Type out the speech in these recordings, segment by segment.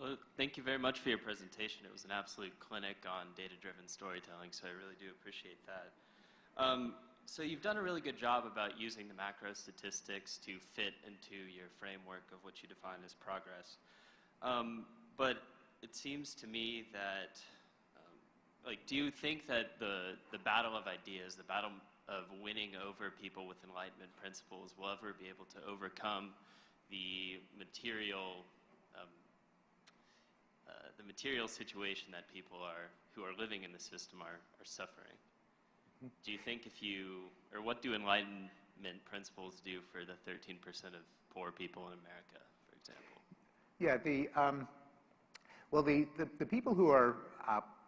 Well, thank you very much for your presentation. It was an absolute clinic on data-driven storytelling, so I really do appreciate that. So you've done a really good job about using the macro statistics to fit into your framework of what you define as progress. But it seems to me that, do you think that the battle of ideas, the battle of winning over people with Enlightenment principles will ever be able to overcome the material situation that people who are living in the system are suffering? Do you think what do Enlightenment principles do for the 13% of poor people in America, for example? Yeah, the people who are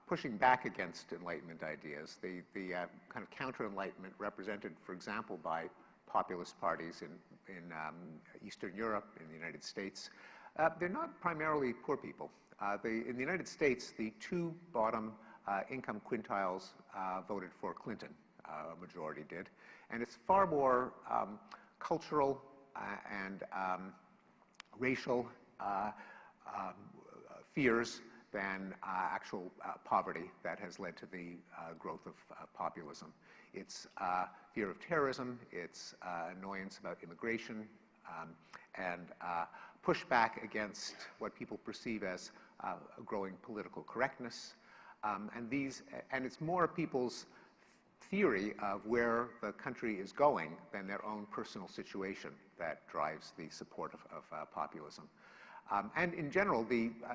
pushing back against Enlightenment ideas, the kind of counter-Enlightenment represented, for example, by populist parties in Eastern Europe, in the United States, they're not primarily poor people. In the United States, the two bottom income quintiles voted for Clinton, a majority did. And it's far more cultural and racial fears than actual poverty that has led to the growth of populism. It's fear of terrorism, it's annoyance about immigration, and pushback against what people perceive as a growing political correctness. And it's more people's theory of where the country is going than their own personal situation that drives the support of populism. And in general,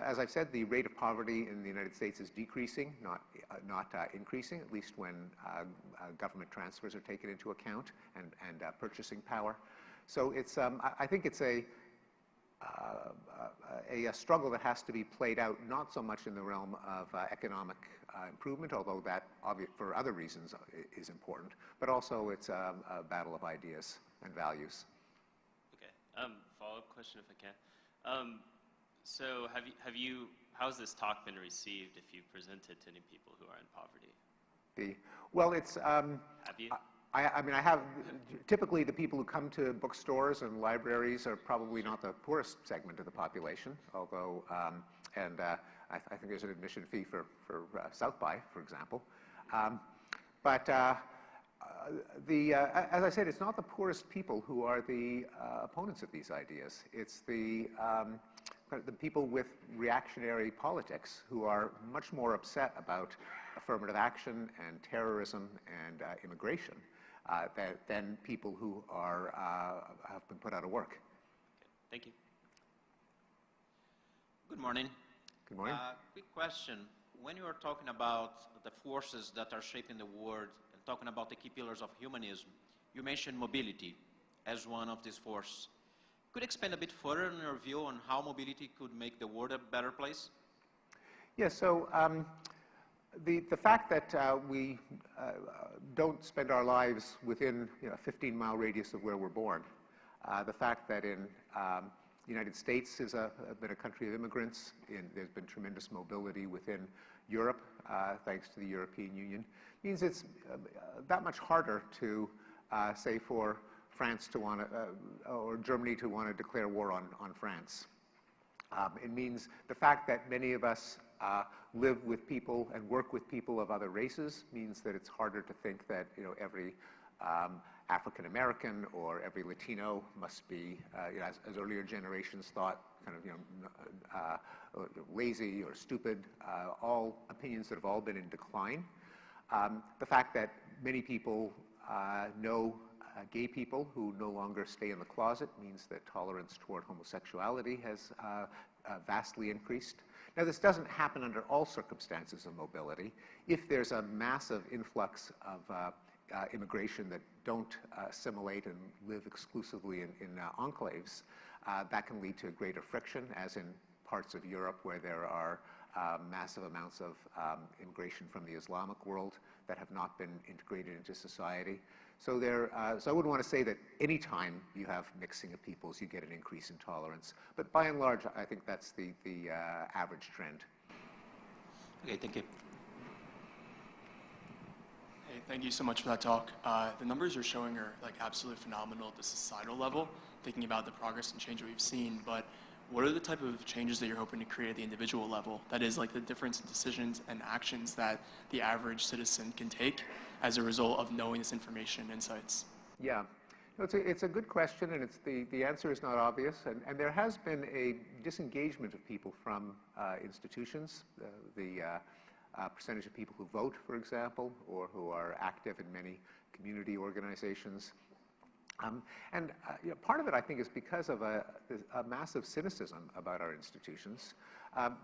as I've said, the rate of poverty in the United States is decreasing, not increasing, at least when government transfers are taken into account and purchasing power. So it's, I think it's a struggle that has to be played out, not so much in the realm of economic improvement, although that, for other reasons, is important, but also it's a battle of ideas and values. Okay. Follow-up question, if I can. So how's this talk been received if you present it to any people who are in poverty? Well, it's... Have you? I mean, I have, typically the people who come to bookstores and libraries are probably not the poorest segment of the population, although, I think there's an admission fee for South by, for example. But as I said, it's not the poorest people who are the opponents of these ideas. It's the people with reactionary politics who are much more upset about affirmative action and terrorism and immigration than people who have been put out of work. Okay. Thank you. Good morning. Good morning. Quick question. When you are talking about the forces that are shaping the world and talking about the key pillars of humanism, you mentioned mobility as one of these forces. Could you expand a bit further on your view on how mobility could make the world a better place? Yeah, so the fact that we don't spend our lives within a 15-mile radius of where we're born, the fact that in the United States has been a country of immigrants, there's been tremendous mobility within Europe, thanks to the European Union, means it's that much harder to, say, for France to want to, or Germany to want to declare war on France. It means the fact that many of us live with people and work with people of other races means that it's harder to think that every African American or every Latino must be, as earlier generations thought, kind of lazy or stupid. All opinions that have all been in decline. The fact that many people know gay people who no longer stay in the closet means that tolerance toward homosexuality has vastly increased. Now, this doesn't happen under all circumstances of mobility. If there's a massive influx of immigration that don't assimilate and live exclusively in enclaves, that can lead to greater friction, as in parts of Europe where there are massive amounts of immigration from the Islamic world that have not been integrated into society. So so I wouldn't want to say that any time you have mixing of peoples, you get an increase in tolerance. But by and large, I think that's the average trend. Okay, thank you. Hey, thank you so much for that talk. The numbers you're showing are absolutely phenomenal at the societal level, thinking about the progress and change that we've seen. But what are the type of changes that you're hoping to create at the individual level? That is, like the difference in decisions and actions that the average citizen can take as a result of knowing this information and insights? Yeah. No, it's a good question, and the answer is not obvious. And there has been a disengagement of people from institutions. The percentage of people who vote, for example, or who are active in many community organizations. You know, part of it, I think, is because of a massive cynicism about our institutions.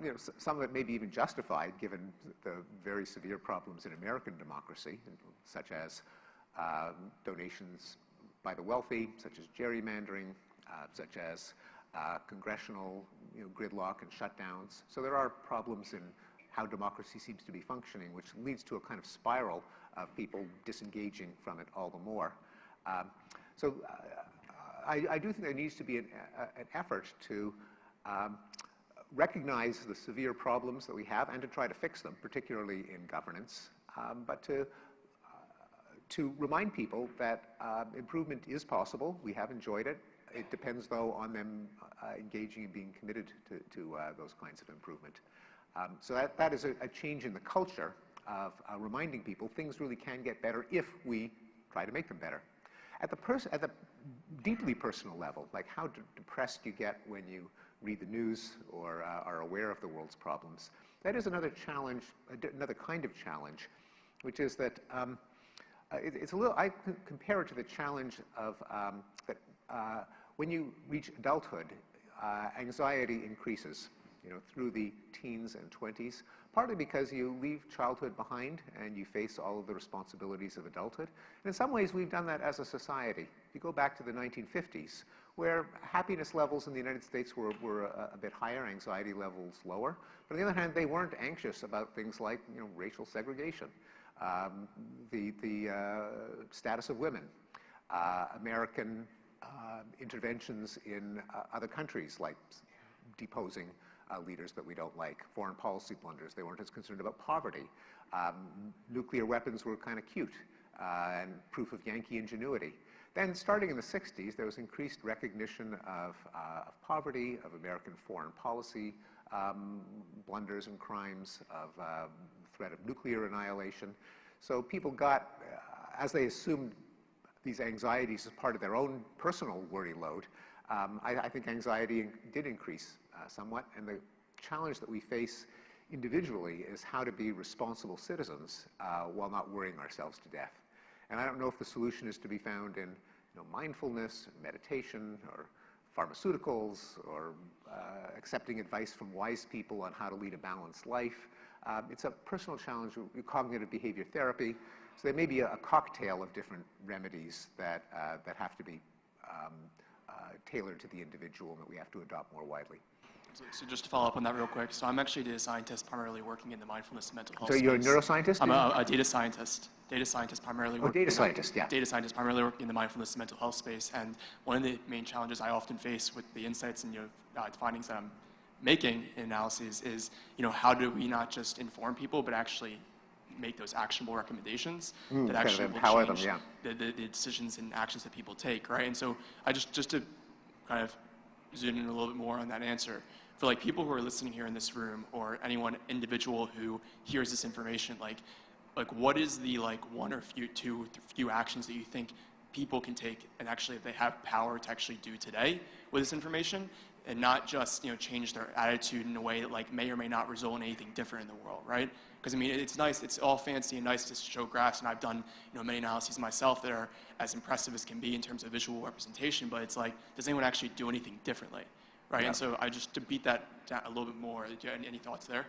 You know, some of it may be even justified, given the very severe problems in American democracy, such as donations by the wealthy, such as gerrymandering, such as congressional, you know, gridlock and shutdowns. So there are problems in how democracy seems to be functioning, which leads to a kind of spiral of people disengaging from it all the more. I do think there needs to be an effort to recognize the severe problems that we have and to try to fix them, particularly in governance, but to remind people that improvement is possible. We have enjoyed it. It depends, though, on them engaging and being committed to those kinds of improvement. So that is a change in the culture of reminding people things really can get better if we try to make them better. At the deeply personal level, like how depressed you get when you read the news or are aware of the world's problems, that is another challenge, another kind of challenge, which is that it's a little, I compare it to the challenge of that when you reach adulthood, anxiety increases, you know, through the teens and 20s, partly because you leave childhood behind and you face all of the responsibilities of adulthood. And in some ways, we've done that as a society. If you go back to the 1950s, where happiness levels in the United States were a bit higher, anxiety levels lower. But on the other hand, they weren't anxious about things like, you know, racial segregation, the status of women, American interventions in other countries, like deposing leaders that we don't like, foreign policy blunders. They weren't as concerned about poverty. Nuclear weapons were kind of cute and proof of Yankee ingenuity. Then, starting in the 60s, there was increased recognition of poverty, of American foreign policy blunders and crimes, of threat of nuclear annihilation. So people got, as they assumed these anxieties as part of their own personal worry load, I think anxiety did increase somewhat, and the challenge that we face individually is how to be responsible citizens while not worrying ourselves to death. And I don't know if the solution is to be found in, you know, mindfulness, meditation, or pharmaceuticals, or accepting advice from wise people on how to lead a balanced life. It's a personal challenge with cognitive behavior therapy. So there may be a cocktail of different remedies that have to be tailored to the individual and that we have to adopt more widely. So just to follow up on that real quick, so I'm actually a data scientist primarily working in the mindfulness and mental health space. So you're a neuroscientist? I'm a data scientist. Data scientist primarily. Oh, data scientist, yeah. Data scientist primarily working in the mindfulness and mental health space. And one of the main challenges I often face with the insights and findings that I'm making in analyses is, you know, how do we not just inform people, but actually make those actionable recommendations that actually will empower change them, yeah. the decisions and actions that people take, right? And so I just to kind of zoom in a little bit more on that answer, for like people who are listening here in this room or anyone individual who hears this information, like what is the one or few actions that you think people can take and actually they have power to actually do today with this information, and not just, you know, change their attitude in a way that may or may not result in anything different in the world, right? Because I mean, it's nice, it's all fancy and nice to show graphs, and I've done, you know, many analyses myself that are as impressive as can be in terms of visual representation, but it's like, does anyone actually do anything differently, right? Yeah. And so I just, to beat that down a little bit more, do you have any thoughts there?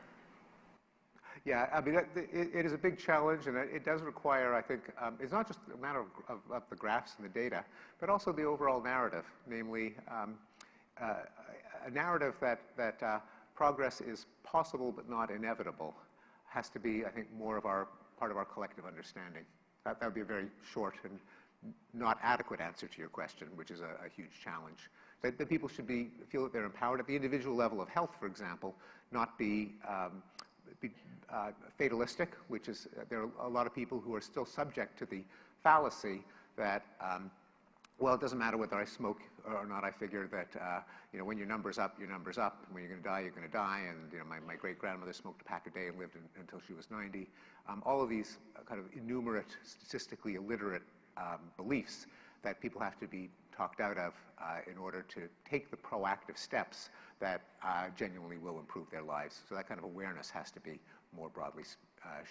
Yeah, I mean, it is a big challenge, and it does require, I think, it's not just a matter of the graphs and the data, but also the overall narrative, namely a narrative that progress is possible but not inevitable has to be, I think, more of part of our collective understanding. That would be a very short and not adequate answer to your question, which is a huge challenge. That people should feel that they're empowered at the individual level of health, for example, not be fatalistic, which is there are a lot of people who are still subject to the fallacy that well, it doesn't matter whether I smoke or not. I figure that, you know, when your number's up, your number's up. When you're going to die, you're going to die. And, you know, my great-grandmother smoked a pack a day and lived until she was 90. All of these kind of innumerate, statistically illiterate beliefs that people have to be talked out of in order to take the proactive steps that genuinely will improve their lives. So that kind of awareness has to be more broadly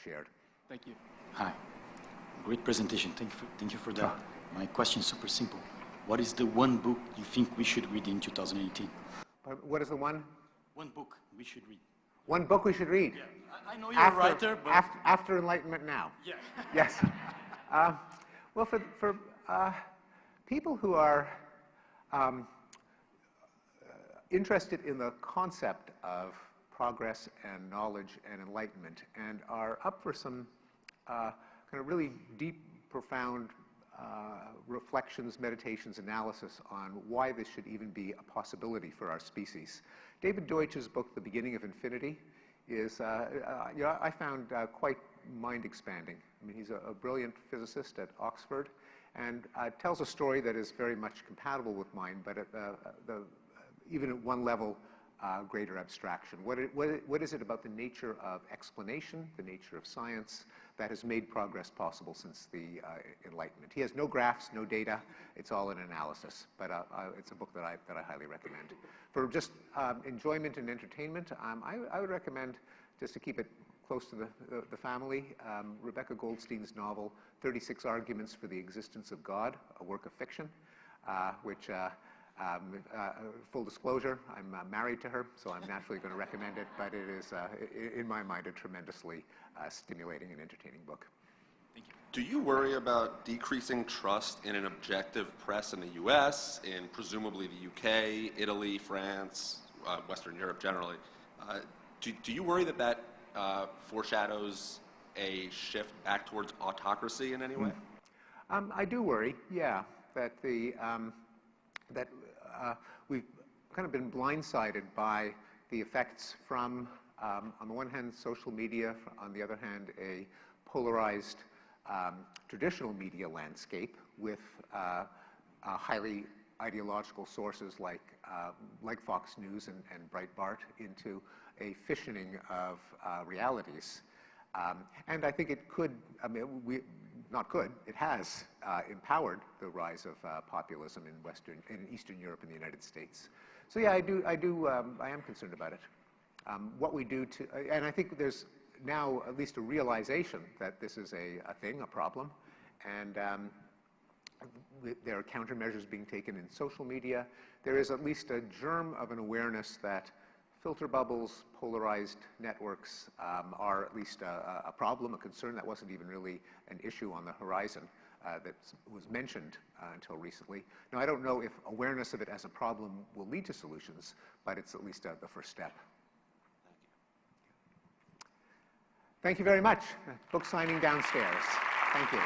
shared. Thank you. Hi. Great presentation. Thank you for that. My question is super simple. What is the one book you think we should read in 2018? What is the one? One book we should read. One book we should read? Yeah. I know you're a writer, but... After Enlightenment Now? Yeah. Yes. Well, for people who are interested in the concept of progress and knowledge and enlightenment and are up for some kind of really deep, profound reflections, meditations, analysis on why this should even be a possibility for our species. David Deutsch's book, The Beginning of Infinity, is, you know, I found quite mind-expanding. I mean, he's a brilliant physicist at Oxford, and tells a story that is very much compatible with mine, but at even at one level, greater abstraction. What is it about the nature of explanation, the nature of science, that has made progress possible since the Enlightenment? He has no graphs, no data. It's all an analysis, but it's a book that I highly recommend. For just enjoyment and entertainment, I would recommend, just to keep it close to the family, Rebecca Goldstein's novel, 36 Arguments for the Existence of God, a work of fiction, which full disclosure, I'm married to her, so I'm naturally going to recommend it, but it is, in my mind, a tremendously stimulating and entertaining book. Thank you. Do you worry about decreasing trust in an objective press in the U.S., in presumably the U.K., Italy, France, Western Europe generally? Do you worry that that foreshadows a shift back towards autocracy in any way? I do worry, yeah, that we've kind of been blindsided by the effects from, on the one hand, social media, on the other hand, a polarized traditional media landscape with highly ideological sources like Fox News and Breitbart into a fissioning of realities. And I think it could, I mean, it has empowered the rise of populism in Eastern Europe and the United States. So yeah, I am concerned about it. What we do to, and I think there's now at least a realization that this is a thing, a problem, and there are countermeasures being taken in social media. There is at least a germ of an awareness that filter bubbles, polarized networks are at least a problem, a concern that wasn't even really an issue on the horizon that was mentioned until recently. Now, I don't know if awareness of it as a problem will lead to solutions, but it's at least the first step. Thank you very much. Book signing downstairs. Thank you.